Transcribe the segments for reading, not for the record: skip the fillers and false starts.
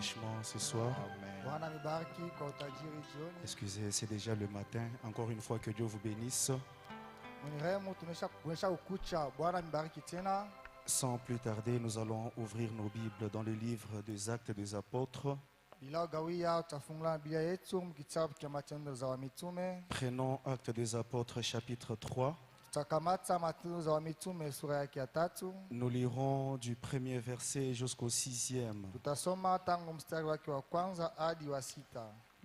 richement ce soir. Bwana mibariki kwa utajiri jioni. Excusez, c'est déjà le matin. Encore une fois, que Dieu vous bénisse. Mwenirehemu tunesha ukucha. Bwana mibariki tena. Sans plus tarder, nous allons ouvrir nos Bibles dans le livre des Actes des Apôtres. Bila gawia utafungula Biblia yetu mkitabu cha Matendo za Mitume. Prenons Actes des Apôtres chapitre 3. Tutakamata Matendo za Mitume sura yake ya 3. Nous lirons du premier verset jusqu'au 6e. Tutasoma tangu mstari wake wa kwanza hadi wa 6.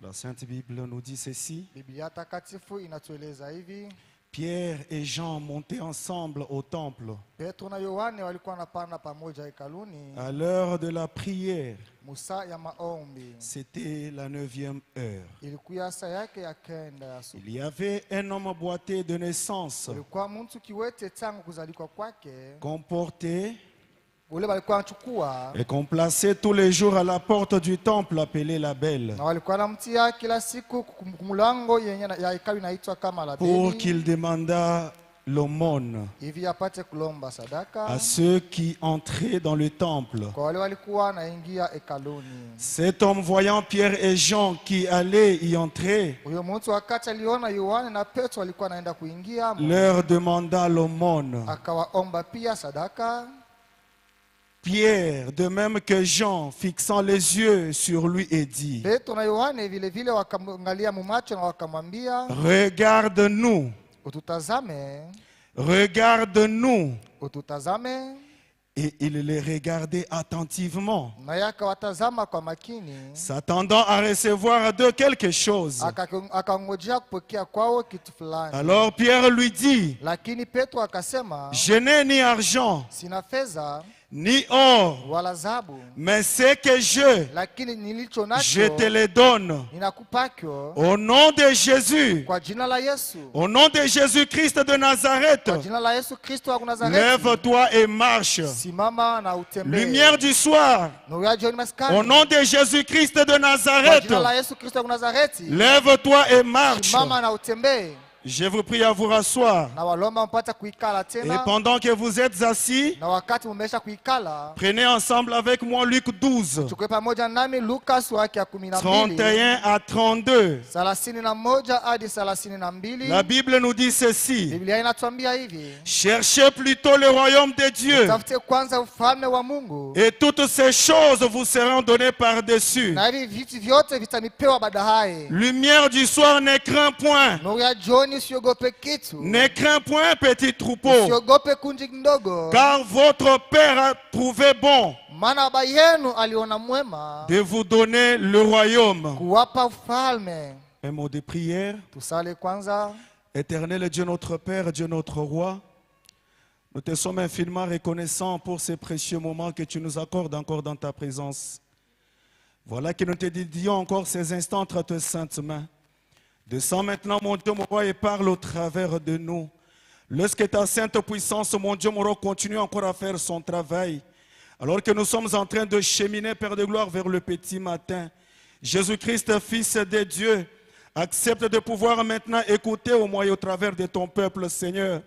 La Sainte Bible nous dit ceci. Biblia takatifu inatueleza hivi. Pierre et Jean montaient ensemble au temple. Petro na Yohane walikuwa wanapanda pamoja hekaluni. À l'heure de la prière, Musa ya maombi. c'était la 9e heure. Ilikuwa saa yake ya kenda ya asubuhi. Il y avait un homme boiteux de naissance, Ilikuwa mtu kiwete tangu kuzalikwa kwake. qu'on portait Ule walikuwa wanachukua et qu'on plaçait tous les jours à la porte du temple appelée la Belle, na walikuwa wanamtia kila siku kumlango yenye ya hekalu inaitwa kama la pour Beli, qu'il demandât l'aumône hivi apate kulomba sadaka à ceux qui entraient dans le temple. kwa wale walikuwa wanaingia hekaluni. Cet homme, voyant Pierre et Jean qui allaient y entrer, Huyo mtu wakati aliona Yohane na Petro walikuwa wanaenda kuingia, leur demanda l'aumône. akawaomba pia sadaka. Pierre, de même que Jean, fixant les yeux sur lui et dit: Petro na Yohane vile vile wakamwangalia mumacho na wakamwambia, Regarde-nous, ututazame, regarde-nous. ututazame. Et il les regardait attentivement, Na yaka watazama kwa makini, s'attendant à recevoir de quelque chose. akangojea kupokea kwao kitu fulani. Alors Pierre lui dit: Lakini Petro akasema, Je n'ai ni argent, sina fedha ni or, wala dhahabu, mais ce que j'ai, lakini nilicho je te nacho le donne. ninakupakyo. Au nom de Jésus, Kwa jina la Yesu, au nom de Jésus-Christ de Nazareth, kwa jina la Yesu Kristo wa Nazareti, lève-toi et marche. simama na utembee. Lumière du soir, Nuru ya jioni maskani. au nom de Jésus-Christ de Kwa Nazareth, jina la Yesu Kristo wa Nazareti, lève-toi et marche. simama na utembee. Je vous prie à vous rasseoir. Na walomba mpata kuikala Et tena. pendant que vous êtes assis, Na wakati mumesha kuikala, prenez ensemble avec moi Luc 12, chukue pamoja nami Luka sura yake ya 12, 31 à 32. 31 hadi 32. La Bible nous dit ceci: Biblia inatuambia hivi, Cherchez plutôt le royaume de Dieu, tafute kwanza ufalme wa Mungu, et toutes ces choses vous seront données par-dessus. na hivi vitu vyote vitanipewa baadaye. Lumière du soir, ne crains point. Nuru ya jioni, usiogope kitu, Ne crains point, petit troupeau, usiogope kundi ndogo, car votre Père a trouvé bon maana baba yenu aliona mwema de vous donner le royaume. kuwapa ufalme. Un mot de prière. Tusale kwanza. Éternel Dieu notre Père, Dieu notre Roi, nous te sommes infiniment reconnaissants pour ces précieux moments que tu nous accordes encore dans ta présence. Voilà que nous te dédions encore ces instants entre tes saintes mains. Descends maintenant, mon Dieu, mon roi, et parle au travers de nous. Lorsque ta sainte puissance, mon Dieu, mon roi, continue encore à faire son travail, alors que nous sommes en train de cheminer, Père de gloire, vers le petit matin, Jésus-Christ, Fils de Dieu, accepte de pouvoir maintenant écouter au moins au travers de ton peuple, Seigneur.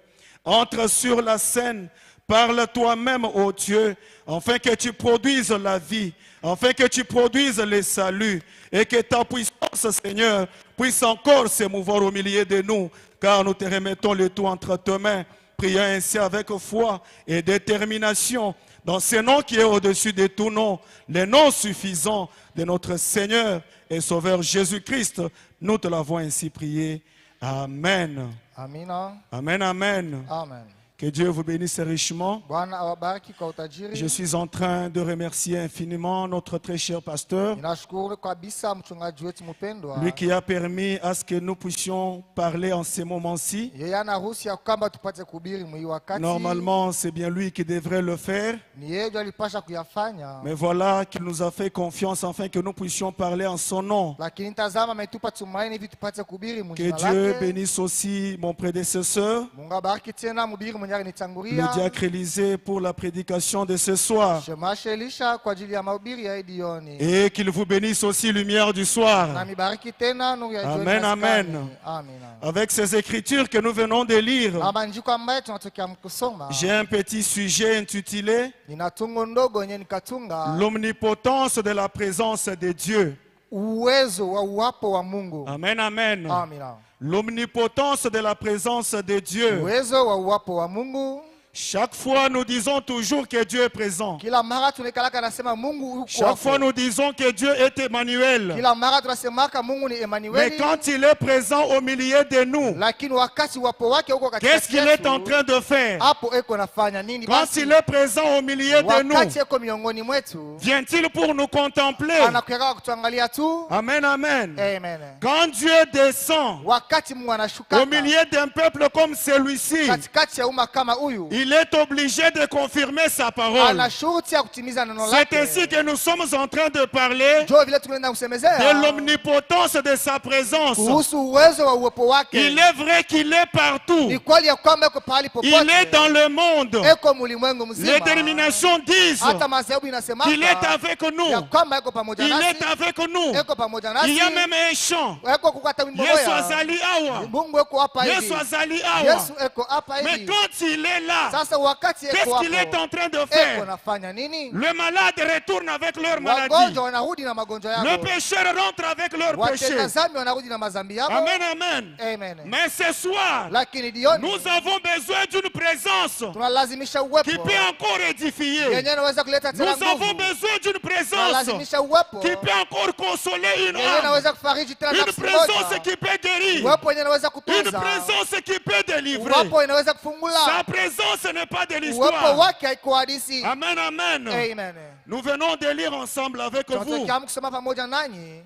Entre sur la scène, parle toi-même, ô Dieu, afin que tu produises la vie, afin que tu produises le salut, et que ta puissance, Seigneur, puisse encore s'émouvoir au milieu de nous, car nous te remettons le tout entre tes mains, priant ainsi avec foi et détermination, dans ce nom qui est au-dessus de tout nom, le nom suffisant de notre Seigneur et Sauveur Jésus-Christ. Nous te l'avons ainsi prié. Amen. Amina. Amen, amen. Amen. Que Dieu vous bénisse richement. Bwana awabariki kwa utajiri. Je suis en train de remercier infiniment notre très cher pasteur, Ninashukuru kabisa mchungaji wetu mpendwa. lui qui a permis à ce que nous puissions parler en ces moments-ci. Yeye anaruhusu ya kwamba tupate kuhubiri mwi wakati. Normalement, c'est bien lui qui devrait le faire. Ni yeye ndiye alipasha kuyafanya. Mais voilà qu'il nous a fait confiance afin que nous puissions parler en son nom. Lakini tazama ametupa tumaini hivi tupate kuhubiri Que mjina Dieu lake. bénisse aussi mon prédécesseur, Mungu abariki tena mhubiri mwenye tayari le nitangulia. diacre Élisée pour la prédication de ce soir. Shemasi Elisha kwa ajili ya mahubiri ya jioni. Et qu'il vous bénisse aussi, lumière du soir. Na mibariki tena nuru ya jioni. Amen, amen. Amina. Avec ces écritures que nous venons de lire, Maandiko ambayo tunatokea kusoma. j'ai un petit sujet intitulé Nina tungo ndogo yenye nikatunga. L'omnipotence de la présence de Dieu. Uwezo wa uwapo wa Mungu. Amen, amen. Amina. L'omnipotence de la présence de Dieu. Uwezo wa uwapo wa Mungu. Chaque fois, nous disons toujours que Dieu est présent. Kila mara tunakalaka nasema Mungu yuko. Chaque fois, nous disons que Dieu est Emmanuel. Kila mara tunasemaka Mungu ni Emmanuel. Mais quand il est présent au milieu de nous, Lakini wakati wapo wake huko katika qu'est-ce qu'il est en train de faire? Hapo eko nafanya nini Quand basi? il est présent au milieu de nous, Wakati eko miongoni mwetu. vient-il pour nous contempler? Anakuja kutuangalia tu. Amen, amen. Amen. Quand Dieu descend Wakati Mungu anashuka au milieu d'un peuple comme celui-ci, katikati ya umma kama huyu, il est obligé de confirmer sa parole. ana shuruti ya kutimiza neno C'est lake. ainsi que nous sommes en train de parler Jo vile tunaenda kusemezea de l'omnipotence de sa présence. kuhusu uwezo wa uwepo wake. Il est vrai qu'il est partout. Ni kweli ya kwamba eko pahali popote. Il est dans le monde. Eko mulimwengu mzima. Les déterminations disent Hata madhehebu inasemaka qu'il est avec ya nous. kwamba eko pamoja Il nasi. est avec nous. Eko pamoja nasi. Il y a même un chant. Eko kukata wimbo Yesu moya. azali awa. Mungu eko hapa hivi. Yesu azali awa. Yesu eko hapa Mais hivi. quand il est là, Sasa wakati eko qu'est-ce qu'il est hapo. en train de Eko faire? nafanya nini? Le malade retourne avec leur maladie. Wagonjwa wanarudi na magonjwa Le yao. pécheur rentre avec leur péché. Watenda dhambi wanarudi na mazambi yao. Amen, amen. Amen. Mais ce soir, Lakini jioni nous avons besoin d'une présence tunalazimisha qui uwepo peut encore édifier. yenye inaweza kuleta Nous tena avons nguvu. besoin d'une présence Tunalazimisha uwepo qui peut encore consoler une yenye âme. inaweza kufariji tena Une nafsi présence moja. qui peut guérir. Uwepo yenye inaweza Une kutunza. présence qui peut délivrer. Uwepo inaweza Sa kufungula. présence n'est pas de Uwepo l'histoire. wake haiko hadisi. Amen, amen. Amen. Nous venons de lire ensemble avec vous Tunataka kusoma pamoja nanyi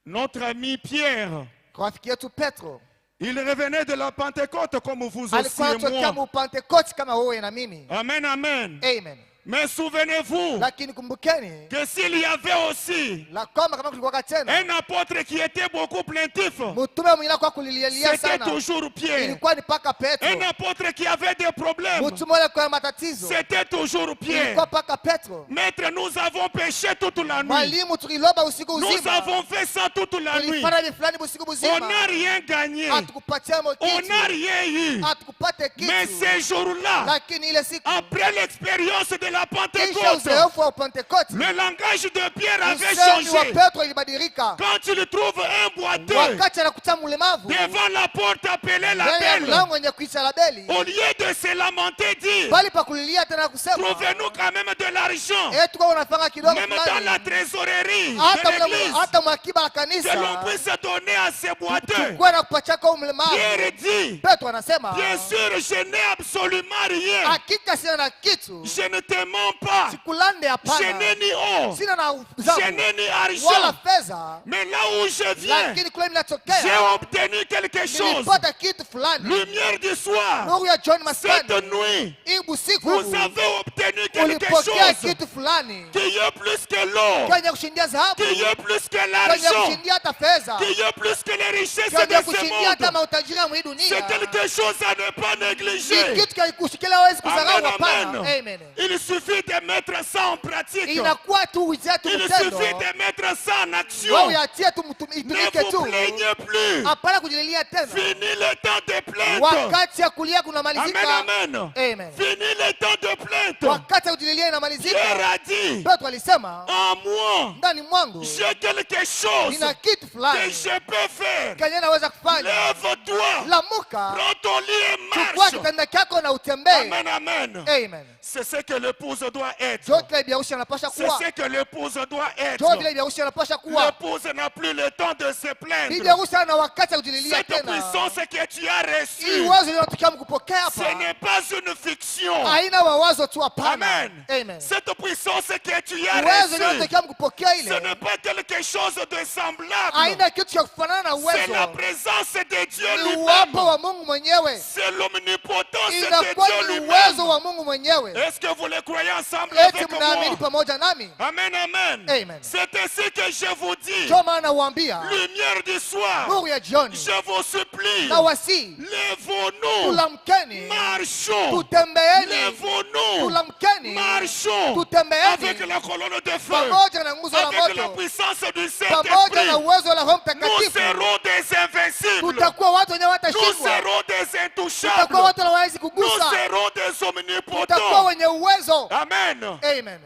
notre ami Pierre. kwa rafiki yetu Petro. Il revenait de la Pentecôte comme vous aussi Alikuwa et anatokea moi. mu Pentecote kama wewe na mimi. Amen, amen. Amen. Mais souvenez-vous Lakini kumbukeni que s'il y avait aussi la kwamba kama kulikuwa tena un apôtre qui était beaucoup plaintif, mtume mwenye kwa kulilia c'était sana toujours Pierre. ilikuwa ni paka Petro. Un apôtre qui avait des problèmes, Mtu mmoja kwa matatizo c'était toujours Pierre. ilikuwa paka Petro. Maître, nous avons péché toute la nuit. Mwalimu tuliloba usiku Nous uzima. avons fait ça toute la nuit. Tulifanya vitu fulani usiku On mzima. n'a rien gagné. Hatukupatia On kitu. n'a rien eu. Hatukupate Mais kitu. ces jours-là, Lakini ile siku après l'expérience de la kisha Pentecôte, uzoefu wa Pentecote, le langage de Pierre avait usemi wa changé. Petro ilibadilika. Quand il trouve un boiteux Wakati anakuta mlemavu devant la porte appelée la mbele ya belle, mlango wenye kuita la beli, au lieu de se lamenter, dire bali pa kulilia tena kusema trouvez-nous quand même de l'argent, tuko unafanya kidogo même dans la fulani, trésorerie hata de l'église, hata mwakiba la que l'on kanisa puisse donner à ces boiteux. kwa na kupatia kwa mlemavu. Pierre dit, Petro anasema bien sûr, je n'ai absolument rien. hakika sina na kitu, Je ne te mens pas. sikulande Je hapana, n'ai ni or, sina na je dhahabu n'ai ni wala argent. fedha, Mais là où je viens, lakini kule j'ai ninatokea obtenu quelque chose. nilipata kitu fulani. Lumière du soir, Nuru ya John cette Maskani, nuit, hii usiku vous avez obtenu quelque ulipokea chose kitu fulani qui est plus que l'or, kwenye kushindia dhahabu, qui est plus que kwenye l'argent, kushindia hata fedha, qui est plus que les richesses kwenye de ce kushindia hata monde. mautajiri ya mwii dunia. C'est quelque chose à ne pas Ni négliger. kitu kile hawezi kudharau. Amen, Hapana. amen. Amen. Il suffit de mettre ça en pratique. Inakuwa tu uitie tu Il mtendo, suffit de mettre ça en action. wewe uatie tu Ne itumike vous tu, plaignez plus. hapana kujililia tena. Fini le temps de plainte. Wakati ya kulia Amen, kunamalizika. amen. Amen. Fini le temps de plainte. Wakati ya kujililia Pierre inamalizika. a dit, Petro alisema en moi, ndani mwangu j'ai quelque chose nina kitu que fulani je peux faire. kenye naweza kufanya. Lève-toi, Lamuka, prends ton lit et chukua marche. kitanda chako na utembee. Amen, amen. Amen. C'est ce que l'épouse doit être. Jote ile biharusi anapasha C'est kuwa. ce que l'épouse doit être. Jote ile biharusi anapasha kuwa. L'épouse n'a plus le temps de se Bibi plaindre. harusi ana wakati ya kujililia Cette tena. puissance que tu as Hii reçue, wazo linatokea mkupokea ce hapa. n'est pas une fiction. Haina mawazo tu hapana. Amen. Amen. Cette puissance que tu as Wazo reçue, linatokea mkupokea ce ile. n'est pas quelque quelque chose de semblable. haina kitu cha kufanana na C'est la uwezo. présence de Dieu Ni uwapo lui-même. wa Mungu mwenyewe. C'est l'omnipotence de Inakuwa Dieu ni uwezo lui-même. wa Mungu mwenyewe. Est-ce que vous le croyez ensemble Eti avec mnaamini moi? pamoja nami? Amen, amen. Amen. C'est ainsi que je vous dis. Ndio maana nawaambia, Lumière du soir. nuru ya jioni, Je vous supplie. na wasi Lèvons-nous. tulamkeni, Marchons. tutembeeni, Lèvons-nous. tulamkeni, Marchons. tutembeeni Avec la colonne de feu. pamoja na nguzo la Avec la moto, puissance du pamoja na Saint-Esprit. uwezo la Roho Nous Mtakatifu. serons des invincibles. Tutakuwa watu wenye Nous watashindwa, serons des tutakuwa intouchables. watu hawawezi Nous kugusa, serons des tutakuwa omnipotents. wenye uwezo. Amen. Amen.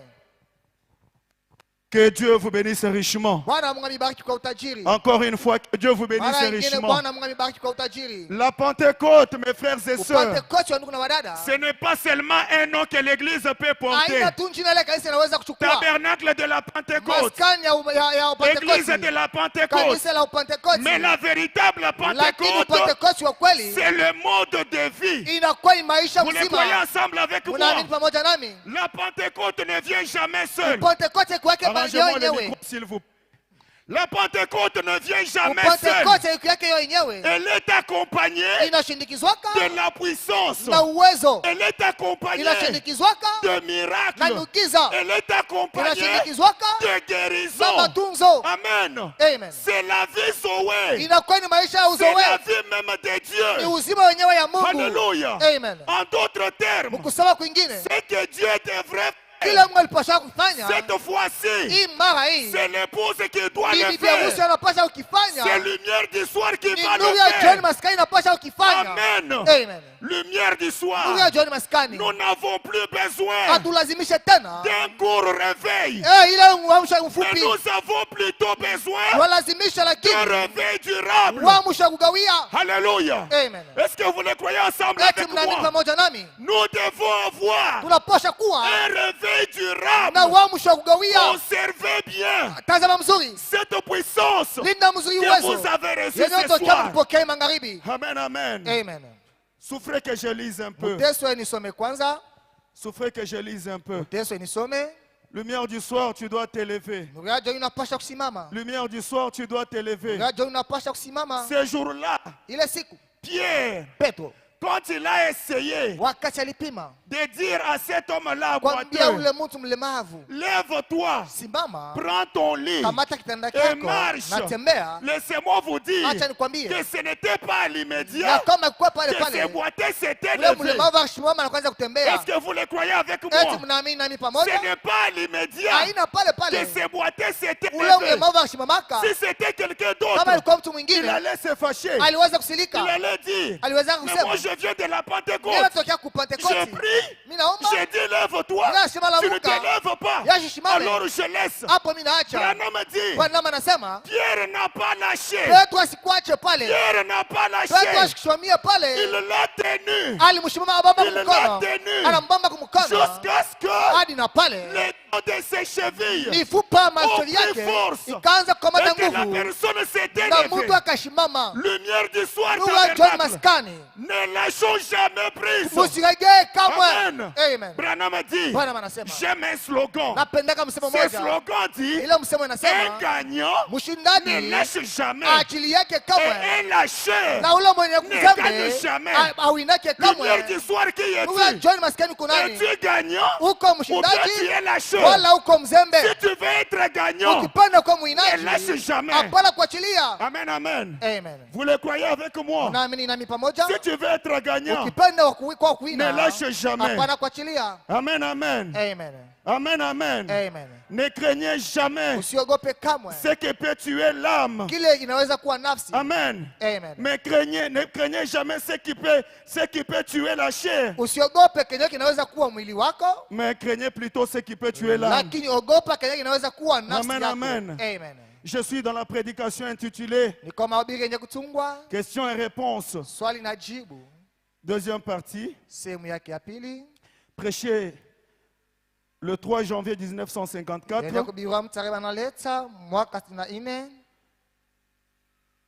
Que Dieu vous bénisse richement. Bwana Mungu amibariki kwa utajiri. Encore une fois, que Dieu vous bénisse Mara nyingine richement. Bwana Mungu amibariki kwa utajiri. La Pentecôte, mes frères et sœurs, Upentekoste wa ndugu na wadada, ce n'est pas seulement un nom que l'Église peut porter. haina tu jina ile kanisa inaweza kuchukua. Tabernacle de la Pentecôte, Maskani ya Église Upentekoste, de la Pentecôte. kanisa la Upentekoste. Mais la véritable Lakini Pentecôte, Upentekoste wa kweli c'est le mode de vie. inakuwa ni maisha Vous les croyez mzima. ensemble avec moi? Unaamini pamoja nami? La Pentecôte ne vient jamais seule. Upentekoste kwake Arrangez-moi le yenyewe. micro, s'il vous plaît. La Pentecôte ne vient jamais seule. Upentekoste iko yake yenyewe. Elle est accompagnée Inashindikizwaka de la puissance. na uwezo. Elle est accompagnée Inashindikizwaka de na miracles. miujiza. Elle est accompagnée Inashindikizwaka de na guérison. matunzo. Amen. Amen. C'est la vie Zoé. Inakuwa ni maisha ya C'est la uzoefu. vie même de Ni Dieu. uzima wenyewe ya Mungu. Alléluia. Amen. En d'autres termes, Mkusema kwingine, ce que Dieu devrait kila faire, Mungu alipasha kufanya cette fois-ci, hii mara hii, c'est l'épouse qui doit le bibi harusi faire. anapasha C'est ukifanya, lumière du soir qui ni va nuru le ya jioni faire. maskani inapasha ukifanya. Amen. Amen. Lumière du soir. Nuru ya jioni maskani, Nous n'avons plus besoin hatulazimishe tena d'un court réveil. ile uamsho Mais mfupi, nous avons plutôt besoin walazimisha d'un lakini réveil durable. uamsho wa kugawia. Alléluia. Amen. Est-ce que vous le croyez ensemble Eti avec mnaamini moi? pamoja nami? Nous devons avoir Tunapasha kuwa un réveil durable. na uamsho wa kugawia. Observez bien Tazama mzuri, cette puissance linda mzuri que uwezo vous avez reçue yenye ce utokea soir. kupokea magharibi. Amen, amen. Amen. Souffrez que je lise un peu. Mteso nisome kwanza, Souffrez que je lise un peu. mteso nisome. Lumière du soir, tu dois t'élever. Nuru ya jioni unapasha kusimama. Lumière du soir, tu dois t'élever. Nuru ya jioni unapasha kusimama. Ce jour-là, Ile siku Pierre, Petro quand il a essayé wakati alipima de dire à cet homme-là kwambia boiteux, ule mtu mlemavu, lève-toi, simama, prends ton lit kamata kitanda et chako marche. na tembea. Laissez-moi vous dire Acha nikwambie, que ce n'était pas à na l'immédiat kama kwa pale que ce pale boiteux s'était ule levé. mlemavu akasimama na kuanza kutembea. Est-ce que vous le croyez avec Eti moi? mnaamini nami Ce pamoja? n'est pas à l'immédiat Haina pale que pale ce boiteux s'était ule levé. mlemavu akasimamaka. Si c'était quelqu'un Kama d'autre, alikuwa mtu il mwingine allait se fâcher. aliweza Il kusilika, allait dire, aliweza mais moi kusema je viens de la Pentecôte. ndio tokea Je kupentekosti. prie, Mimi naomba j'ai dit lève-toi. Lazima Tu ne te lamuka. lèves pas. Yashi shimame. Alors je laisse. hapo mimi naacha. Branham dit, Bwana nama anasema Pierre n'a pas lâché. Petro asikuache pale. Pierre n'a pas Petro lâché. asikushimamie Il pale. l'a tenu Alimshimama abamba Il l'a kumkono. tenu. Anambamba kumkono jusqu'à ce que hadi na pale les dents de ses chevilles mifupa ya machoni pris yake force. ikaanza kukamata et que la nguvu personne s'était na levée. mtu akashimama. Lumière du soir Nuru ya jioni tabernacle. maskani, Ne lâchons jamais prise. msiregee kamwe. Amen. Amen. Branham dit, Bwana anasema j'aime un slogan. napendaka msemo Ce moja, slogan dit, ile msemo un inasema gagnant ne mshindani lâche jamais. akili yake Et kamwe un lâcheur. na ule mwenye ne gagne kuzembe jamais. awinake Lumière kamwe. du soir qui est Nuru ya tu. jioni maskani kunani? Es-tu gagnant Uko ou bien tu mshindaji es lâcheur? wala uko mzembe? Si tu veux être gagnant, Ukipenda kuwa ne mwinaji lâche jamais. hapana kuachilia. Amen, amen. Amen. Vous le croyez avec moi? Naamini nami pamoja. Si tu veux être gagnant, Ukipenda kwa ne kuina lâche jamais. hapana kuachilia. Amen, amen. Amen. Amen, amen. Amen. Ne craignez jamais Usiogope kamwe ce qui peut tuer l'âme. kile inaweza kuwa nafsi. Amen. Amen. Mais ne craignez jamais ce qui peut tuer la chair. Usiogope kenye kinaweza kuwa mwili wako, Mais craignez plutôt ce qui peut tuer l'âme. lakini ogopa kenye kinaweza kuwa nafsi Amen, yako. amen. Amen. Je suis dans la prédication intitulée Niko mahubiri yenye kutungwa Questions et réponses. swali na jibu, Deuxième partie. sehemu yake ya pili. Prêché le 3 janvier Yenye 1954. kuhubiriwa tarehe analeta mwaka 64.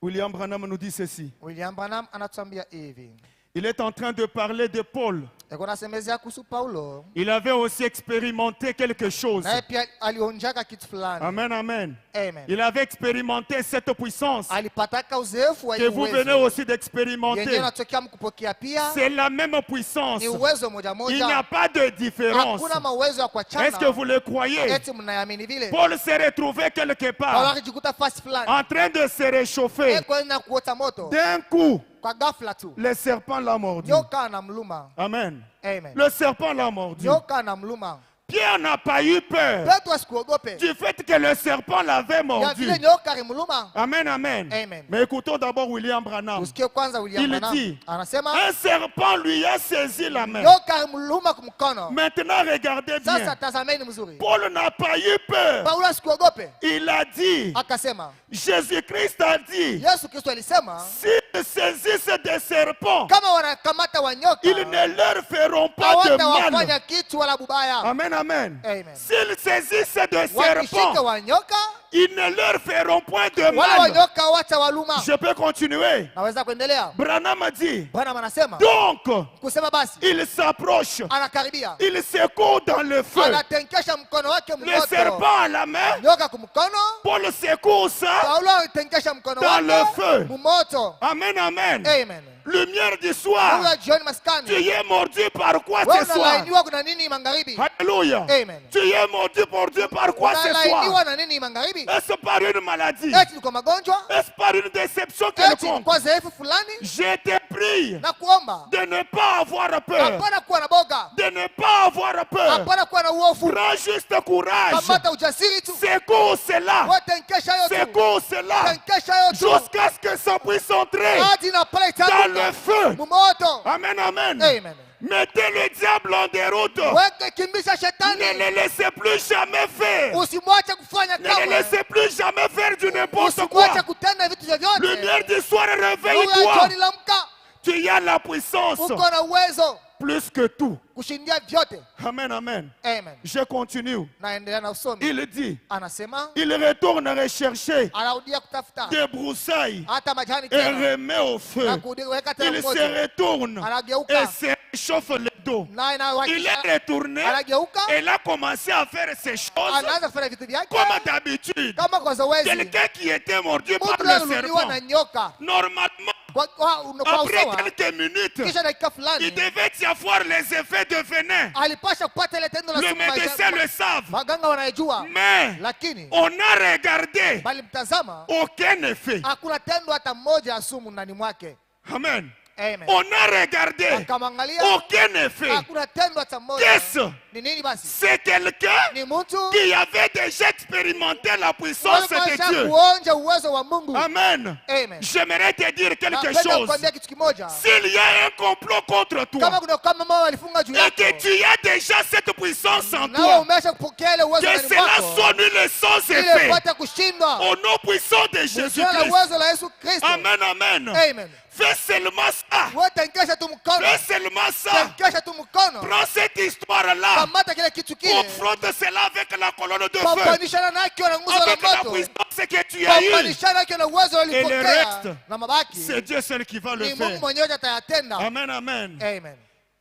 William Branham nous dit ceci. William Branham anatuambia hivi. Il est en train de parler de Paul. Ekunasemezea kuhusu Paulo. Il avait aussi expérimenté quelque chose. Naye pia alionjaka kitu fulani. Amen, amen. Amen. Il avait expérimenté cette puissance Alipataka uzoefu wa que vous venez uwezo. aussi Yenyewe d'expérimenter. natokea mkupokea pia. C'est la même puissance. Ni uwezo moja Il n'y a moja. pas de différence. Hakuna mawezo ya Est-ce que kuachana. vous le croyez? Eti mnaamini vile. Paul s'est retrouvé quelque Paulo part akijikuta fasi fulani. en train de se réchauffer. Kwenda kuota moto. D'un coup, Kwa ghafla tu. le serpent l'a mordu. Nyoka anamluma. Amen. Amen. Le serpent l'a mordu. Nyoka anamluma. Pierre n'a pas eu peur Petro asikuogope. du fait que le serpent l'avait Ya mordu. vile nyoka alimluma. Amen, amen. Amen. Mais écoutons d'abord William Branham. Usikie kwanza William Il Branham. dit, Anasema un serpent lui a saisi la main. nyoka alimluma kumkono. Maintenant, regardez Sasa bien. tazameni mzuri. Paul n'a pas eu peur. Paulo asikuogope. Il a dit, Akasema Jésus-Christ a dit, Yesu Kristo alisema s'ils saisissent des serpents, kama wanakamata wanyoka ils ne leur feront pas de mal. hawatawafanya kitu wala bubaya. Amen, amen. Amen. S'ils saisissent des Wakishika serpents, wanyoka ils ne leur feront point de wala mal. wanyoka hawatawaluma. Je peux continuer. Naweza kuendelea. Branham a dit, Bwana anasema donc, kusema basi il s'approche, anakaribia. il secoue dans le feu. Anatenkesha mkono wake Le mmoto. serpent à la main, Nyoka kumkono. Paul secoue ça. Paulo alitenkesha mkono Dans le feu. wake mumoto. Amen, amen. Amen. Lumière du soir. Mungu ya jioni Tu maskani. es mordu par quoi Wewe ce soir? unalainiwa kuna nini magharibi? Alléluia. Amen. Tu es mordu par quoi ce Unalainiwa soir? na nini magharibi? Est-ce par une maladie? Eti ni kwa magonjwa? Est-ce par une déception Eti ni quelconque? kwa dhaifu fulani? Je te prie Na kuomba de ne pas avoir peur. hapana kuwa na boga, De ne pas avoir peur. hapana kuwa na uofu. Prends juste courage. Kamata ujasiri tu. Secoue cela. Wewe tenkesha hiyo tu. Secoue cela. Tenkesha hiyo tu. Jusqu'à ce que ça puisse entrer Hadi na pale dans le itaanguka feu. mumoto. Amen, amen. Amen. Mettez le diable en déroute. Weke kimbisha Ne shetani. le laissez plus jamais faire. Usimwache kufanya Ne le kamwe. laissez plus jamais faire du n'importe Usimwache quoi. kutenda vitu vyovyote. Lumière du soir, Nuru ya réveille-toi. jioni lamka. Tu as la puissance Uko na uwezo plus que tout. kushindia vyote. Amen, amen. Amen. Je continue. Naendelea na usomi. Il dit, Anasema il retourne rechercher anarudia kutafuta des broussailles hata majani et tena remet au feu. na kuweka tena Il moto. se retourne et Anageuka se réchauffe le dos. naye na Il est wakisha retourné anageuka et il a commencé à faire ces choses anaanza kufanya vitu vyake comme d'habitude. kama kwa zoezi. Quelqu'un qui était mordu par Mtu le alirudiwa serpent, na nyoka normalement, kwa après usawa, quelques minutes, kisha dakika il fulani devait y avoir les effets de venin. alipasha kupata ile tendo la Le sumu. médecin le savent. Maganga wanayejua, Mais lakini on a regardé bali mtazama aucun effet. hakuna tendo hata moja ya sumu ndani mwake. Amen. Amen. On a regardé Akamwangalia aucun effet. hakuna tendo hata moja. Qu'est-ce? Ni nini basi? C'est quelqu'un Ni mtu qui avait déjà expérimenté la puissance de alipasha Dieu. kuonja uwezo wa Mungu. Amen. Amen. J'aimerais te dire quelque Napenda chose. kukwambia kitu kimoja. S'il y a un complot contre toi Kama kuna kama mama walifunga juu et que yako, tu as déjà cette puissance en nawe toi, umesha kupokea ile uwezo que ndani cela mwako, soit nul sans ili effet upate kushindwa au nom puissant de jina la Jésus-Christ. uwezo la Yesu Kristo. Amen, amen. Amen. Fais seulement ça. Wewe tenkesha tu mkono, Fais seulement ça. tenkesha tu mkono, Prends cette histoire-là. kamata kile kitu kile, Confronte cela avec la colonne de feu. pambanishana nacho na nguzo la Avec la moto, puissance que tu as eue. pambanishana nacho na uwezo Et le ulipokea, reste, na mabaki c'est Dieu seul qui va le ni Mungu faire. mwenyewe atayatenda. Amen, amen. Amen.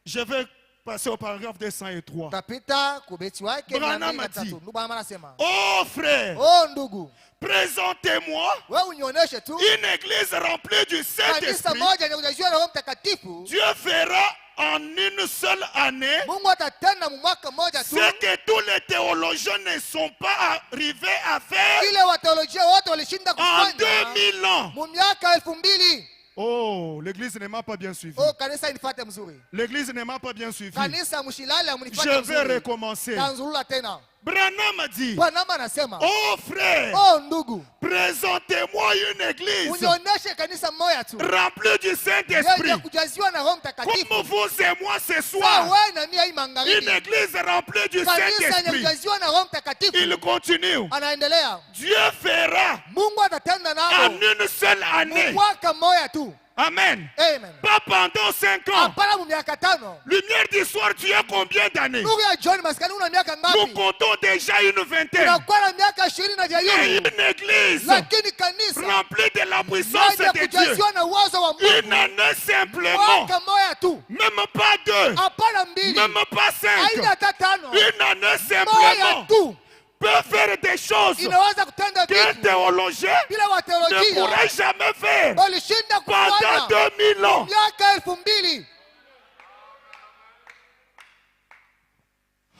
Je vais passer au paragraphe 203. Tapita kubeti wake Branham 203. dit, Ndugu Branham anasema, Oh frère, oh ndugu, présentez-moi wewe unionyeshe tu une église remplie du kanisa Saint-Esprit. moja lenye kujaziwa na Roho Mtakatifu. Dieu fera en une seule année Mungu atatenda mwaka mmoja tu ce que tous les théologiens ne sont pas arrivés à faire ile wateolojia wote walishinda en kufanya 2000 ans. mu miaka 2000. Oh, l'église ne m'a pas bien suivi. Oh, kanisa inifuate mzuri, L'église ne m'a pas bien suivi. kanisa mshilale munifuate Je vais mzuri. recommencer. Tanzurula tena. Branham a dit, Bwana anasema, oh frère, oh ndugu, présentez-moi une église unionyeshe kanisa moja tu remplie du yenye Saint-Esprit. kujaziwa na Roho Mtakatifu. Comme vous et moi ce Sawa soir. wewe na mimi hii Une magharibi, église remplie du kanisa yenye Saint-Esprit. kujaziwa na Roho Mtakatifu. Il continue. Anaendelea, Dieu fera Mungu atatenda en En une seule année. mwaka moya tu. Amen. Amen. Pas pendant 5 ans. Hapana mu miaka 5. Lumière du soir, tu as combien d'années? Ndugu ya John Maskani una miaka Nous ngapi? comptons déjà une vingtaine. Unakuwa na miaka 20 na Et vyayuni. une église Lakini kanisa remplie de la puissance moja de Dieu. kujazwa na uwezo wa Une Mungu. année simplement. Mwaka moya tu. Même pas 2. Hapana mbili. Même pas 5. Haina hata 5. Une année Moya simplement tu. peut faire des choses Inaweza kutenda qu'un vitu théologien bila ne wateolojia pourrait jamais faire walishinda pendant kufanya 2000 ans. miaka 2000.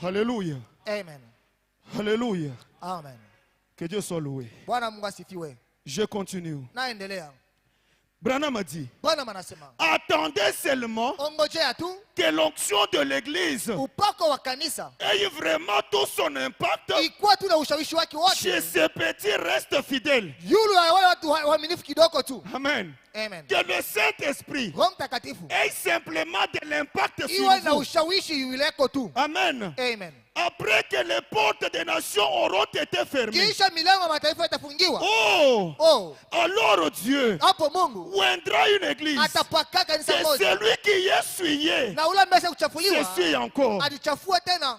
Alléluia. Amen. Alléluia. Amen. Que Dieu soit loué. Bwana Mungu asifiwe. Je continue. Naendelea. Branham a dit, Bwana manasema attendez seulement ongojea tu que l'onction de l'église upako wa kanisa ait vraiment tout son impact ikuwa tu na ushawishi wake chez wote ces petits restes fidèles. yule ya wale watu waaminifu kidogo tu. Amen. Amen. Que le Saint-Esprit Roho Mtakatifu ait simplement de l'impact sur iwe na vous. ushawishi yuleko tu. Amen. Amen. Après que les portes des nations auront été fermées. Kisha milango ya mataifa itafungiwa. Oh, alors Dieu Hapo Mungu oindra une église. atapaka kanisa C'est moja. celui qui est essuyé. Na ule amesha kuchafuliwa S'essuie encore. alichafua tena.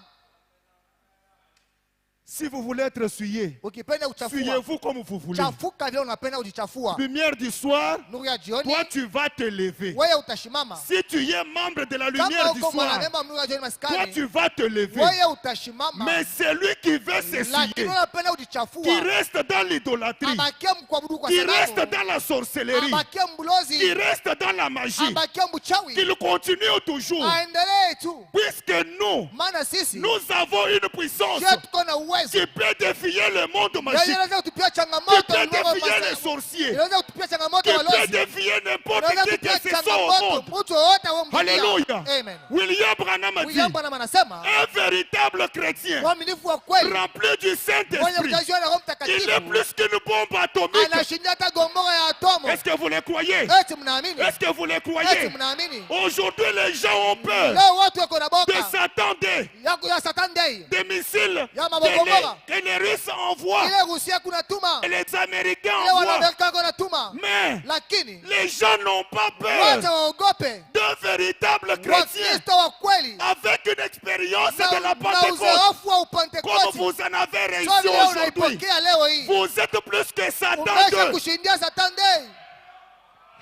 Si vous voulez être essuyé, Ukipenda kuchafua essuyez-vous comme vous voulez. chafuka vile unapenda kujichafua. Lumière du soir, Nuru ya jioni toi tu vas te lever. wewe utashimama. Si tu es membre de la Kama lumière du uko soir, mwanamemba nuru ya jioni toi maskani tu vas te lever. wewe utashimama. Mais celui qui veut Lakini s'essuyer, unapenda qui kujichafua reste dans l'idolâtrie, abakia mkuabudu kwa qui reste sababu dans la sorcellerie, abakia qui mbulozi reste dans la magie, abakia mchawi qu'il continue toujours. aendelee tu. Puisque nous, Maana sisi nous avons une puissance je tuko na uwezo qui peut défier le monde yenye magique, inaweza kutupia qui changamoto peut ulimwengu wa défier les masabu. sorciers, Inaweza kutupia changamoto qui peut walozi. défier n'importe Inaweza qui que kutupia ce soit au changamoto monde. mtu wowote au mdunia. Alléluia. Amen. William Branham a dit, William Branham anasema un véritable chrétien mwaminifu wa kweli rempli du mwenye Saint-Esprit, kujazwa na Roho il est Mtakatifu plus qu'une bombe atomique. anashinda hata gomora ya atomo. Est-ce que vous le croyez? Eti mnaamini? Est-ce que vous le Eti croyez? mnaamini? Aujourd'hui, les gens ont peur Leo watu wako na de boka s'attendre ya Satan Day. des missiles Ya mabomba. que les Russes envoient Ile Rusia kuna tuma. et les Américains Ile envoient. Wanamerika kuna tuma. Mais Lakini les gens n'ont pas wacha peur waogope d'un véritable chrétien Wakristo wa kweli avec une expérience de la na Pentecôte, uzoefu wa comme upentekosti. vous en avez reçu Swali leo aujourd'hui. unaipokea leo hii. Vous êtes plus que Satan Umesha 2. kushindia Satan Day.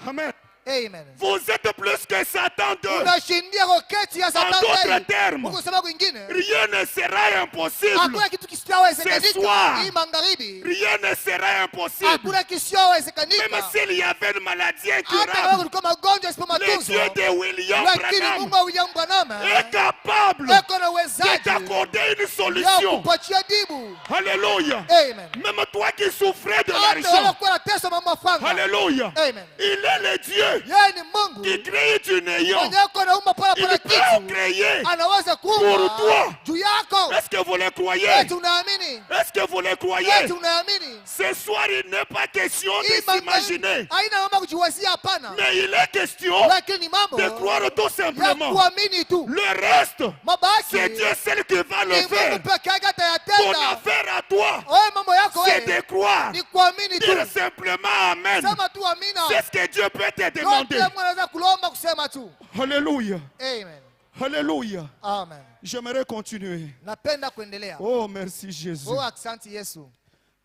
Amen. Amen. Vous êtes plus que Satan 2. Unashindia roketi ya En Satan d'autres Day. termes, Ukisema kwingine rien ne sera impossible. hakuna kitu Ce kisichowezekanika. soir. Hii magharibi Rien ne sera impossible. hakuna Même kisichowezekanika. s'il y avait une maladie Hata kama incurable, kulikuwa magonjwa isipo le matunzo, Dieu de William lakini Branham Mungu wa William Branham est capable eko na de uwezaji t'accorder une ya solution. kupatia jibu. Alléluia. Amen. Même toi qui souffrais de Hata wale l'argent. kuwa na teso mambo fanga. Alléluia. Amen. Il est le Dieu Yeye ni Mungu qui crée du néant. mwenye ako na umba pala Il pala peut kitu. créer. Anaweza Pour kuumba toi. juu yako. Est-ce que vous le croyez? Eti unaamini? Est-ce que vous le croyez? Eti unaamini? Ce soir, il n'est pas question Hii de s'imaginer. haina mambo kujiwazia, hapana. Mais il est question Lakini ni mambo de croire tout ya simplement. kuamini tu. Le reste, Mabaki c'est Dieu seul qui va le ni Mungu faire. peke yake Ton atayatenda. affaire à toi, Wewe mambo yako c'est wewe de croire. ni kuamini tu. Dire simplement Amen. Sema tu amina. C'est ce que Dieu peut te Yote demander. Mungu anaweza kulomba kusema tu. Alléluia. Amen. Alléluia. Amen. J'aimerais continuer. Napenda kuendelea. Oh, merci Jésus. Oh, asante Yesu.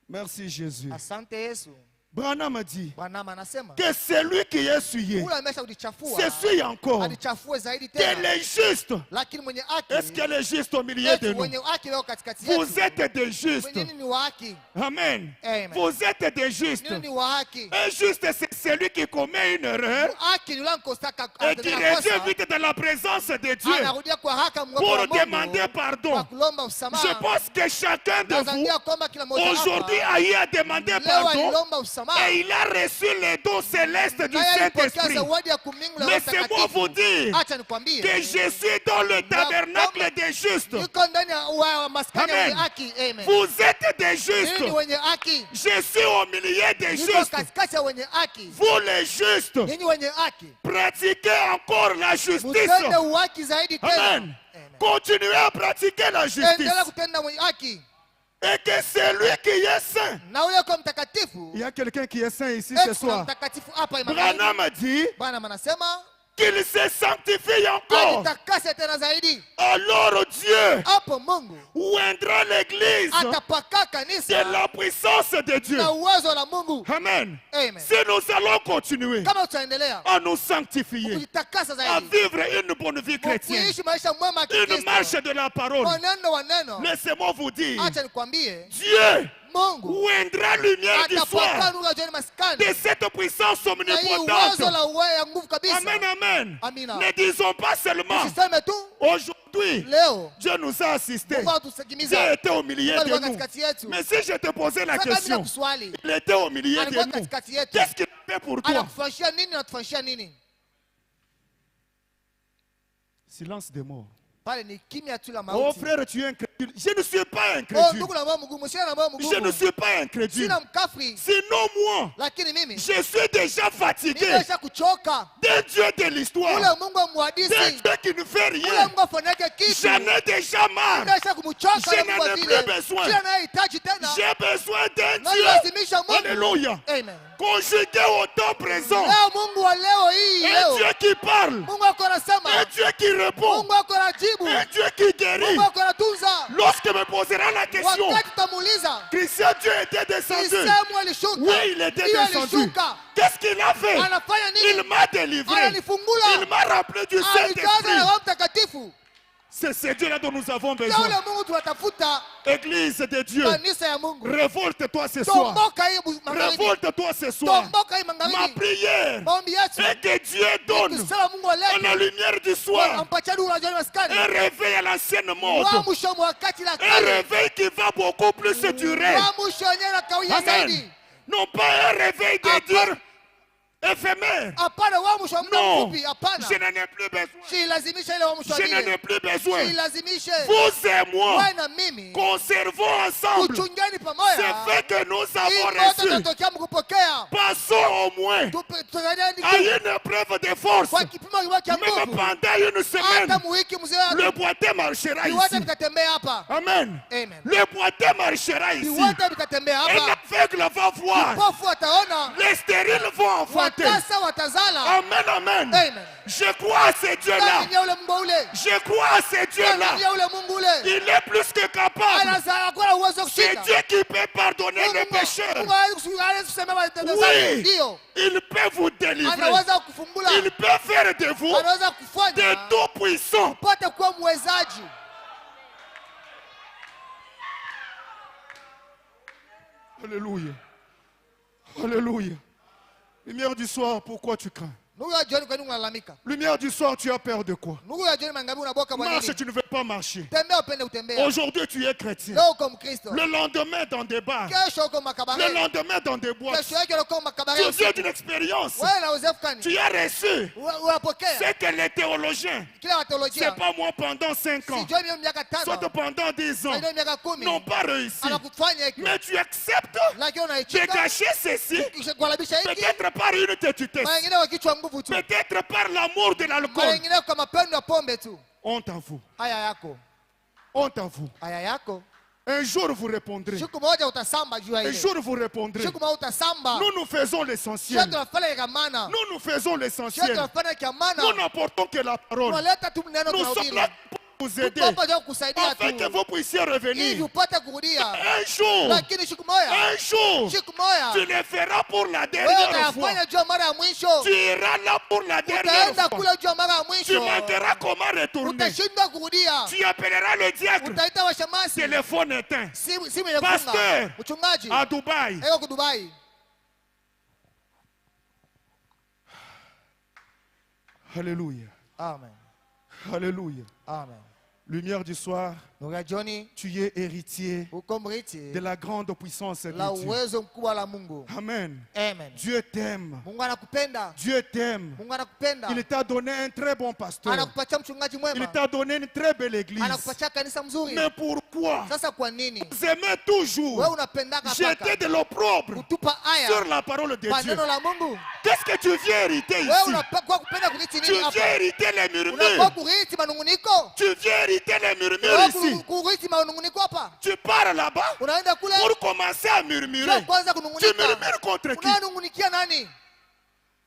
Merci Jésus. Asante Yesu. Branham a dit Branham anasema que celui qui est essuyé ule amesha kujichafua s'essuie encore. alichafue zaidi Que tena. les justes, Lakini mwenye haki, est-ce qu'elle est juste au milieu de eti nous? mwenye haki leo katikati Vous yetu. êtes des justes. Mwenye ni wa haki. Amen. Amen. Vous êtes des justes. Nini ni wa haki. Un juste, c'est celui qui commet une erreur Haki ni ule ankostaka et qui revient vite dans la présence de Dieu anarudia kwa haraka pour mwokozi wa Mungu demander kwa pardon. kulomba Je msamaha. pense que chacun de vous Nadhania kwamba kila mmoja aujourd'hui hapa a eu à demander leo pardon alilomba msamaha. et il a reçu les dons célestes du Naye alipokea Saint-Esprit. zawadi ya kumingu la Mais Roho c'est pour vous Mtakatifu. dire Acha nikwambie. que je suis dans le tabernacle des justes. Yuko ndani ya wa maskani ya Amen. wenye haki. Amen. Vous êtes des Mimi justes. ni wenye haki. Je suis au milieu des Niko justes. katikati ya wenye haki. Vous les justes, Nyinyi wenye haki. pratiquez encore la justice. Mutende uhaki zaidi tena. Amen. Continuez à pratiquer la justice. Endelea kutenda mwenye haki. Et que celui qui est saint. Na ule kwa mtakatifu. Il y a quelqu'un qui est saint ici ce soir. Mtakatifu hapa imani. Branham a dit Branham anasema qu'il se sanctifie encore. ajitakase tena zaidi. Alors Dieu Hapo Mungu oindra l'église atapaka de kanisa la puissance de Dieu. na uwezo la Mungu. Amen. Amen. Si nous allons continuer Kama utaendelea à nous sanctifier, kujitakasa à zaidi, vivre une bonne vie chrétienne, kuishi maisha mwema ya une Kikristo, marche de la parole, mwenendo wa neno, laissez-moi vous dire, acha nikwambie, Dieu Mungu oindra lumière du atapaka soir nuru ya jioni maskani de cette puissance na hii uwezo omnipotente. la uwe ya nguvu kabisa. Amen, amen. Amina. Ne disons pas seulement Usiseme tu aujourd'hui, leo Dieu nous a assistés. Mungu Dieu atusikimiza. était au milieu Mungu de alikuwa nous. katikati yetu. Mais si je te posais la Sasa mimi question, nakuswali, il était au milieu alikuwa de nous. katikati yetu. Qu'est-ce qu'il fait pour toi? Anakufanyia nini na tufanyia nini? Silence des morts. Pale ni kimya tu la Oh mauti. frère, tu es incrédule. Je ne suis pas Oh incrédule. ndugu na moyo mgumu, sina na moyo Je ne mgumu. suis pas incrédule. Sina mkafiri, Sinon moi, lakini mimi je suis déjà fatigué nimesha kuchoka. d'un Dieu de l'histoire. Ule Mungu wa D'un mwadisi, Dieu qui ne fait ule rien. Mungu afanyake kitu. J'en ai déjà marre. Nimesha kumchoka Je na Mungu n'en ai vile. plus besoin. Sina nahitaji tena. J'ai besoin d'un Na Dieu. lazimisha Mungu. Alléluia. Amen. Conjugué au temps présent. Leo Mungu wa leo hii Un leo. Dieu qui parle. Mungu ako anasema. Un Dieu qui répond. Mungu ako anajibu. Un Dieu qui guérit. Mungu ako anatunza. Lorsque me posera la question, Wakati tutamuuliza, Christian Dieu était descendu. Kristiamu alishuka. Oui, il était Ndiyo descendu. alishuka. Qu'est-ce qu'il a fait? Anafanya nini? Il m'a délivré. Ananifungula. Il m'a rappelé du Alijaza na Saint-Esprit. Roho Mtakatifu. C'est ce Dieu-là dont nous avons Ndio besoin. ule Mungu tunatafuta. Église de Dieu, Kanisa ya Mungu. révolte-toi ce soir. Tomboka hii magharibi. Révolte-toi ce soir. Tomboka hii Ma magharibi. prière Maombi yetu. est que Dieu donne Kusala Mungu à la alete. lumière du soir Ampatia nuru ya jioni maskani. un réveil à l'ancienne mode. Uamsho mwa wakati la Un kale. réveil qui va beaucoup plus durer. Uamsho wenyewe na kawia zaidi. Amen. Non pas un réveil de Dieu éphémère. Hapana uamsho wa muda Non, mfupi. Hapana. je n'en ai plus besoin. Silazimisha ile uamsho Je n'en ai ile. plus besoin. Silazimishe. Vous et moi, Wewe na mimi. conservons ensemble Kuchungeni pamoja. ce fait que nous Hii avons moto reçu. tunatokea mkupokea. Passons au moins Tuangalieni à une épreuve de force. kwa kipimo kiwake Même nguvu. pendant une semaine, Hata wiki mzima le boité marchera viwete ici. vitatembea hapa. Amen. Amen. Le boité marchera ici. Viwete vitatembea Et hapa. l'aveugle va voir. Pofu wataona. Les stériles vont enfanter. Watasa watazala. Amen, amen. Amen. Je crois à ce Dieu-là. Ndani ya ule Mungu ule. Je crois à ce Dieu-là. Ndani ya ule Mungu ule. Il est plus que capable. Anazaa kwa uwezo wa C'est kushinda. Dieu qui peut pardonner les pécheurs. Mungu hawezi kusamehe matendo zake. Oui, Ndio. il peut vous délivrer. Anaweza kufungula. Il peut faire de vous Anaweza des kufanya tout-puissants. upate kuwa mwezaji. Alléluia. Alléluia. Lumière du soir, pourquoi tu crains? Nuru ya jioni kwa nini unalalamika? Lumière du soir, tu as peur de quoi? Nuru ya jioni mangapi unaboka bwana Marche, nini? tu ne veux pas marcher. Tembea upende utembea. Aujourd'hui, tu es chrétien. Leo uko Mkristo. Le lendemain, dans des bars. Kesho uko Le makabari. lendemain, dans des boîtes. Kesho yake uko makabari. Tu viens d'une expérience. Wewe na uzoefu gani? Tu as reçu Unapokea. ce que les théologiens, Kila wa teolojia. c'est pas moi pendant 5 ans, Sijui mimi miaka soit 5. pendant 10 ans, Sijui miaka 10. n'ont pas réussi. Anakufanya hiki. Mais tu acceptes Lakini de unaichika. cacher ceci, Kualabisha hiki. peut-être par une tétutesse, Mara nyingine kwa kichwa nguvu tu. peut-être par l'amour de Mara l'alcool. nyingine kwa mapendo ya pombe tu. Honte à vous. Haya yako. Honte à vous. Haya yako. Un jour, vous répondrez. Siku moja utasamba juu ya Un ile. jour, vous répondrez. Siku moja utasamba. Nous faisons Sio l'essentiel. tunafanya ya maana. Nous faisons Sio l'essentiel. tunafanya ya maana. Nous n'apportons que la parole. Tunaleta tu neno Nous sommes tunahubiri. là pour vous aider, Tupo hapa kukusaidia afin que tu. vous puissiez Ili revenir. upate kurudia. Un jour, Lakini siku moja. un jour, Siku moja. tu le feras pour la Wewe dernière fois. utayafanya juu ya mara ya mwisho. Tu iras là pour la dernière Utaenda fois. kule juu ya mara ya Tu mwisho. manqueras comment retourner. Utashindwa kurudia. Tu appelleras le diacre. Utaita washemasi. Téléphone éteint. Simu Pasteur. imefunga. Mchungaji. À Dubaï. Eko ku Dubai. Alléluia. Amen. Alléluia. Amen. Lumière du soir, Nuru ya jioni tu es héritier uko mrithi de la grande puissance la de Dieu. uwezo mkubwa la Mungu. Amen. Amen. Dieu t'aime. Mungu anakupenda. Dieu t'aime. Mungu anakupenda. Il t'a donné un très bon pasteur. Anakupatia mchungaji Il mwema. t'a donné une très belle église. Anakupatia kanisa mzuri. Mais pourquoi Sasa kwa nini? vous aimez toujours Wewe unapendaka jeter paka de l'opprobre kutupa aya sur la parole de kwa Dieu. neno la Mungu. Qu'est-ce que tu viens hériter Wewe ici? unapakwa kupenda kurithi Tu nini viens hapa? hériter les Unapakwa murmures. kurithi manunguniko? Tu viens hériter les murmures ici. Unapakwa kurithi manunguniko hapa? Tu pars là-bas Unaenda kule pour commencer à murmurer. kwanza Tu kunungunika. murmures contre qui? Unanungunikia nani?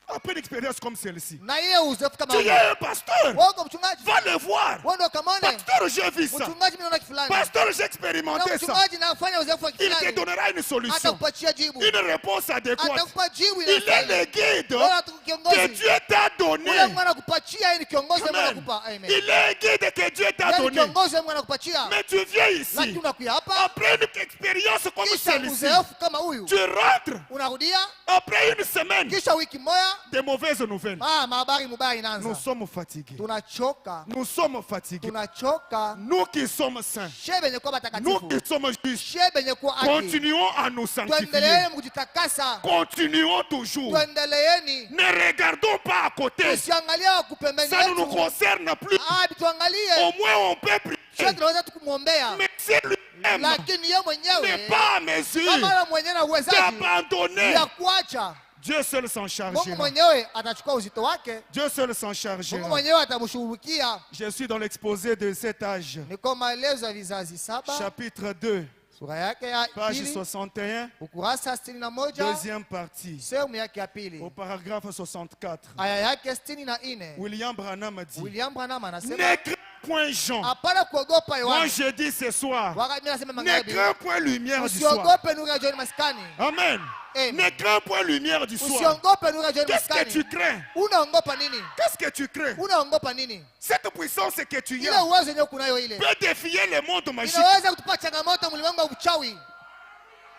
Après une expérience comme celle-ci. Na yeye uzoefu kama Tu huo. es un pasteur. Wewe uko mchungaji. Va le voir. Wewe ndio kamone. Pasteur, j'ai vu ça. Mchungaji mimi naona kifulani. Pasteur, j'ai Na expérimenté ça. mchungaji nafanya uzoefu wa Il te kifulani. donnera une solution, Atakupatia jibu. une réponse adéquate. Atakupa jibu Il est inastahili. le guide Wewe tu que kiongozi. Dieu t'a donné. Ule Mungu anakupatia yeye ni kiongozi Mungu Amen. anakupa. Amen. Il est le guide que Dieu t'a Yeye ni donné. kiongozi Mungu anakupatia. Mais tu viens Lakini ici, unakuja hapa après une expérience comme kisha celle-ci, uzoefu kama huyu. tu rentres, Unarudia après une semaine, kisha wiki moja de mauvaises nouvelles. habari mbaya Nous inaanza. sommes fatigués. Tunachoka. Nous sommes fatigués. Tunachoka. Nous qui sommes saints, Shebe yenye kuwa nous matakatifu. qui sommes justes, Shebe yenye kuwa haki. continuons à nous sanctifier. Tuendelee kujitakasa. Continuons toujours. Tuendeleeni. Ne regardons pas à côté. Tusiangalie wako pembeni Ça ne nous yetu. concerne plus. Tuangalie. Au moins on peut Sio prier. tunaweza tukumwombea. Mais c'est lui-même Lakini yeye n'est mwenyewe pas à mesure kama yeye mwenyewe na uwezaji d'abandonner. ya kuacha. Dieu seul s'en Mungu chargera. mwenyewe atachukua uzito wake. Dieu seul s'en Mungu chargera. mwenyewe atamshughulikia. Je suis dans l'exposé de cet âge. Niko maelezo ya vizazi saba. Chapitre 2, Sura yake ya page pili. 61, Ukurasa 61. deuxième partie, Sehemu yake ya pili. au paragraphe 64. Aya yake 64. William Branham dit, William Branham anasema ne crains point Jean. hapana kuogopa Moi Yohana. je dis ce soir, Mimi nasema ne magharibi. crains point lumière du soir. Usiogope nuru ya jioni maskani. Amen. Amen. Ne crains point lumière du soir. Usiogope nuru ya jioni Qu'est-ce que maskani. tu crains? Unaogopa nini? Qu'est-ce que tu crains? Unaogopa nini? Cette puissance que tu Ile as uwezo yenyewe kunayo ile. peut défier le monde magique. Inaweza kutupa changamoto mlimwengu wa uchawi.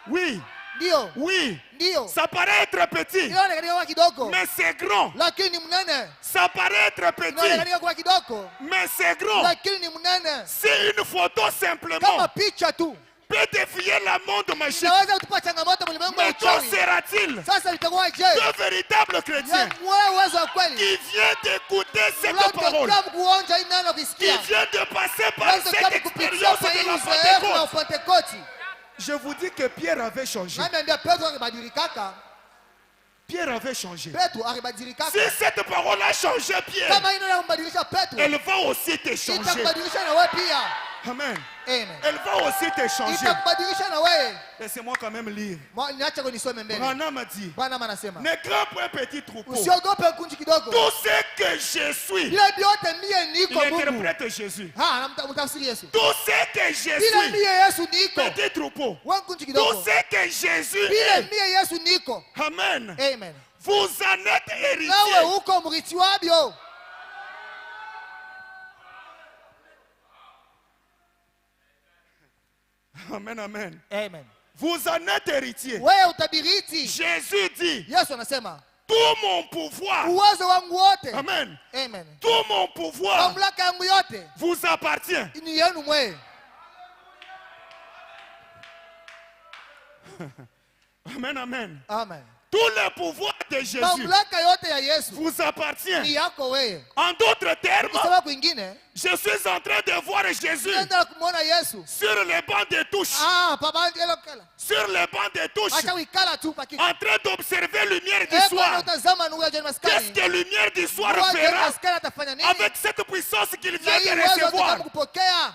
Oui, Ndio. oui. Ndio. Ça paraît être petit, Inaonekana kuwa kidogo. mais c'est grand. Lakini ni mnene. Ça paraît être petit, Inaonekana kuwa kidogo. mais c'est grand. Lakini ni mnene. C'est une photo Kama simplement picha tu. peut défier le monde magique. Inaweza kutupa changamoto mlimwengu wa Mais quand uchawi. sera-t-il Sasa itakuwa je? de véritables chrétiens Wewe uwezo wa kweli. qui vient d'écouter cette parole, Unatokea kuonja hii neno qui kisikia. vient de passer par cette expérience de la Pentecôte? Pentecote. Je vous dis que Pierre avait changé. Naambia Petro alibadilikaka. Pierre avait changé. Petro alibadilikaka. Si cette parole a changé Pierre, Kama hii neno inambadilisha Petro, elle va aussi te changer. itakubadilisha na wewe pia. Amen. Amen. Elle va aussi te changer. Itakubadilisha na wewe. Laissez-moi quand même lire. Niache nisome mbele. Branham a dit, Bwana anasema, ne crains point petit troupeau. usiogope kundi kidogo. Tout ce que je suis. Vile vyote mie niko Il Mungu. interprète Jésus. Mtafsiri Yesu. Tout ce que je Vile suis. mie Yesu niko. Petit troupeau. Wewe kundi Tout kidogo. ce que Jésus Vile est. mie Yesu niko. Amen. Amen. Vous en êtes Nawe héritiers. uko mrithi wabyo. Amen, amen. Amen. Vous en êtes héritiers. Wewe utabiriti. Jésus dit, Yesu anasema, tout mon pouvoir. uwezo wangu wote. Amen. Amen. Tout mon pouvoir Mamlaka yangu yote vous appartient. ni yenu mwe. Amen, amen. Amen. Tout le pouvoir de Jésus Mamlaka yote ya Yesu vous ni appartient. yako wewe. En d'autres termes, Kusema kwingine, je suis en train de voir Jésus nenda kumwona Yesu. sur les bancs de touche. Pabandi elokela. Sur les bancs de touche. Acha wikala tu pakika. En train d'observer lumière du Bwana soir. utazama nuru ya jioni Qu'est-ce maskani. que lumière du soir Nuru ya jioni fera maskani atafanya nini? avec cette puissance qu'il Na vient hii de uwezo recevoir? kupokea.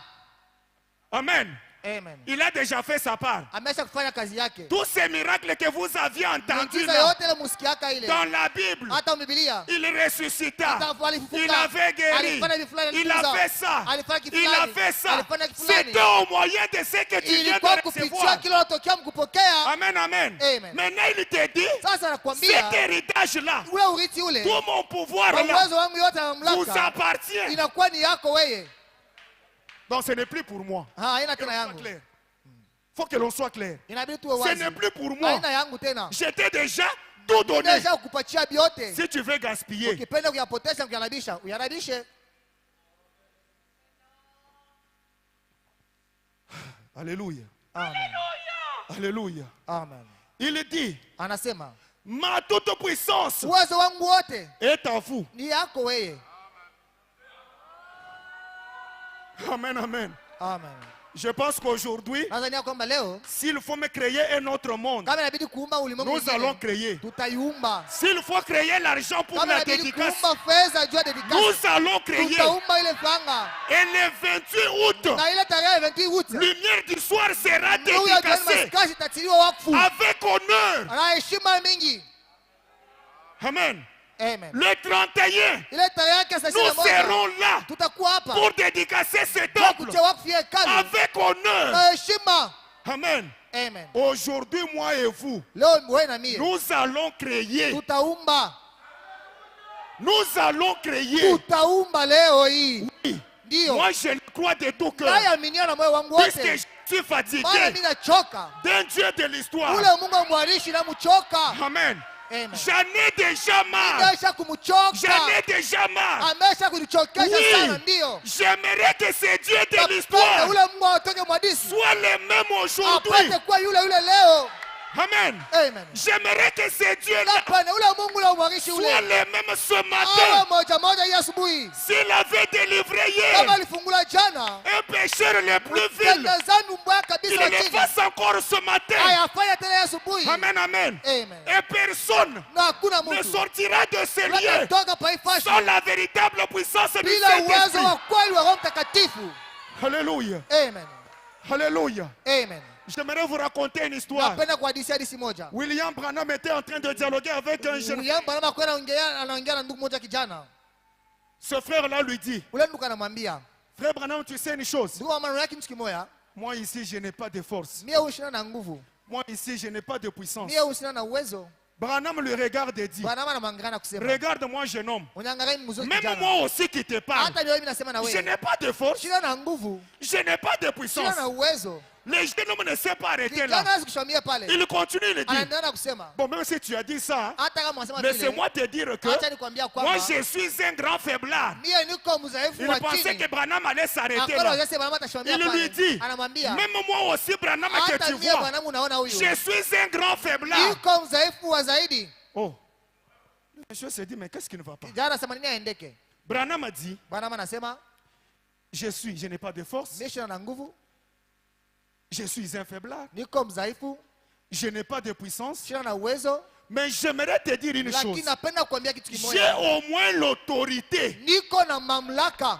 Amen. Amen. Il a déjà fait sa part. Amesha kufanya kazi yake. Tous ces miracles que vous aviez entendus Miujiza là, yote ile musikiaka ile. dans la Bible, Hata Biblia. il ressuscita. Alifufuka. Il avait guéri. Alifanya vitu fulani Il a alikuza. fait ça. Alifanya kitu Il a fulani. fait ça. Alifanya kitu fulani. C'était au moyen de ce que tu viens Ilikuwa de kupitia recevoir. kile unatokea mkupokea. Amen, amen. Amen. Maintenant, il te dit, Sasa nakwambia cet héritage-là, ule urithi ule tout mon pouvoir kwa là, uwezo wangu yote na vous mamlaka appartient. inakuwa ni yako wewe. Donc, ce n'est plus pour moi. Haina Que l'on tena soit yangu. clair. Faut que l'on soit clair. Inabidi tuwe Ce wazi. n'est plus pour moi. Haina yangu tena. J'étais déjà tout donné. Deja kukupatia biote. Si tu veux gaspiller, Ukipenda kuyapotesha kuyarabisha, uyarabishe. alléluia, Amen. alléluia. Amen. Il dit, Anasema, ma toute puissance uwezo wangu wote est à vous. ni yako wewe. Amen, amen. Amen. Je pense qu'aujourd'hui, Nadhania kwamba leo s'il faut me créer un autre monde, kama inabidi kuumba ulimwengu nous allons mwingine, créer. tutaiumba. S'il faut créer l'argent pour Kama la inabidi dédicace, kuumba fedha juu ya dedication, nous allons créer. tutaumba ile franga. Et le 28 août, Na ile tarehe 28 août, lumière du soir sera nuru ya jioni dédicacée maskasi itatiliwa wakfu avec honneur. na heshima mingi. Amen. Amen. Le 31, Ile tarehe yake nous 31 serons là tutakuwa hapa pour dédicacer ce kwa temple kutia wakfu hekalu avec honneur. na heshima. Amen. Amen. Aujourd'hui, moi et vous, Leo wewe na mimi nous allons créer. tutaumba, Nous allons créer. tutaumba leo hii. Ndio. Moi, je le crois de tout cœur. Naaminia na moyo wangu Puisque wote. je suis fatigué Maana mimi nachoka. d'un Dieu de l'histoire. Ule Mungu amwarishi na mchoka. Amen. Amen. J'en ai déjà marre. Amesha kumchoka. J'en ai déjà marre. Amesha kunichokesha sana, Oui, ndio. j'aimerais que ce Dieu de Napenda l'histoire ule Mungu atoke mwadisi. soit le même aujourd'hui. Apate kuwa yule leo. Amen. Amen. J'aimerais que ce Dieu-là Napenda ule Mungu la umwarishi soit ule. le même ce Awe matin. moja moja hii asubuhi. S'il avait délivré Kama hier alifungula jana. un pécheur le plus vil, Mtendezani mbaya qu'il kabisa wa le chini. fasse encore ce matin. Ayafanya tena asubuhi. Amen, amen. Amen. Et personne Na hakuna ne mtu sortira de ce lieu toka paifashi sans la véritable puissance du bila uwezo Saint-Esprit. wa kweli wa Roho Mtakatifu. Alléluia. Amen. Alléluia. Amen. J'aimerais vous raconter une histoire. Napenda kuhadithia hadithi moja. William Branham était en train de dialoguer avec un jeune. William Branham kwa anaongea na ndugu moja kijana. Ce frère-là lui dit, Ule ndugu anamwambia, frère Branham, tu sais une chose. ndugu, maneno yake mtu kimoja, Moi ici, je n'ai pas de force. mie ushina na nguvu, Moi ici, je n'ai pas de puissance. mie ushina na uwezo. Branham le regarde et dit, Branham anamwangalia na kusema, regarde-moi, jeune homme. unyangalia mzuri Même kijana. moi aussi qui te parle, Hata leo mimi nasema na je wewe, n'ai pas de force. shina na nguvu, Je n'ai pas de shina puissance. na uwezo. Les jeunes hommes ne savent pas arrêter Kijana là. hawezi kushamia pale. Il continue, il dit, Anaendelea na kusema, bon, même si tu as dit ça, hata kama unasema vile, laissez-moi te dire que acha nikwambia moi kwamba je suis un grand faiblard. mie niko mdhaifu Il wa pensait chini. que Branham allait s'arrêter Hakuna là. wazee Branham atashamia Il lui pale. dit, Anamwambia, même moi aussi, Branham, que hata tu mie vois, Branham unaona huyu. je suis un grand faiblard. Niko mdhaifu wa zaidi. Oh, le monsieur s'est dit, mais qu'est-ce qui ne va pas? Kijana anasema nini aendeke? Branham a dit, Branham anasema, je n'ai pas de force, mie shina na nguvu, je suis un faiblard, niko mdhaifu, je n'ai pas de puissance, shina na uwezo, mais j'aimerais te dire une lakini chose. napenda kuambia kitu J'ai kimoja. au moins l'autorité. Niko na mamlaka.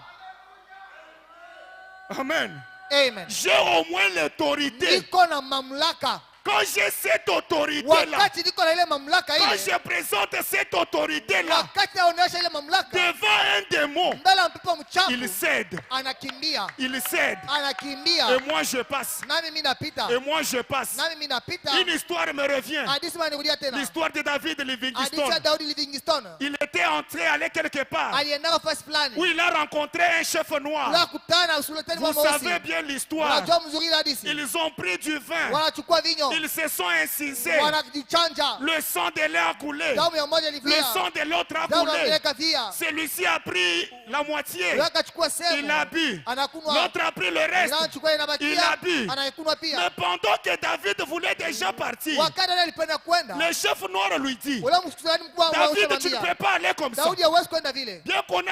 Amen. Amen. J'ai au moins l'autorité. Niko na mamlaka. Quand j'ai cette autorité-là, Wakati niko na ile mamlaka quand ile, je présente cette autorité-là wakati naonyesha ile mamlaka devant un démon, mbele ya mpepo il mchafu, cède. anakimbia, Il cède. anakimbia. Et moi je passe. Nami mimi napita, Et moi je passe. nami mimi napita. Une histoire me revient. Hadithi manirudia tena. L'histoire de David Hadithi Livingstone. ya Daudi Livingstone. Il était entré, allé quelque part, Alienda nafasi fulani. où il a rencontré un chef noir. Kutana usultani wa Vous savez mweusi. bien l'histoire. Unajua mzuri ile hadithi. Ils ont pris du vin. Wanachukua vinyo. Ils se sont incisés. Wanajichanja. Le sang de l'un a coulé. Damu ya mmoja Le ilivia. sang de l'autre a Damu ya coulé. mwingine ikavia. Celui-ci a pris la moitié. Yule akachukua sehemu. Il a bu. Anakunwa. L'autre a pris le reste. Anachukua Il a inabakia. bu. Anaikunywa Mais pia. pendant que David voulait déjà partir, Wakati yule alipenda kwenda. le chef noir lui dit, Ule msultani mkubwa wa David, tu ne Usamambia. peux pas aller comme ça. Daudi hawezi kwenda vile. Bien qu'on a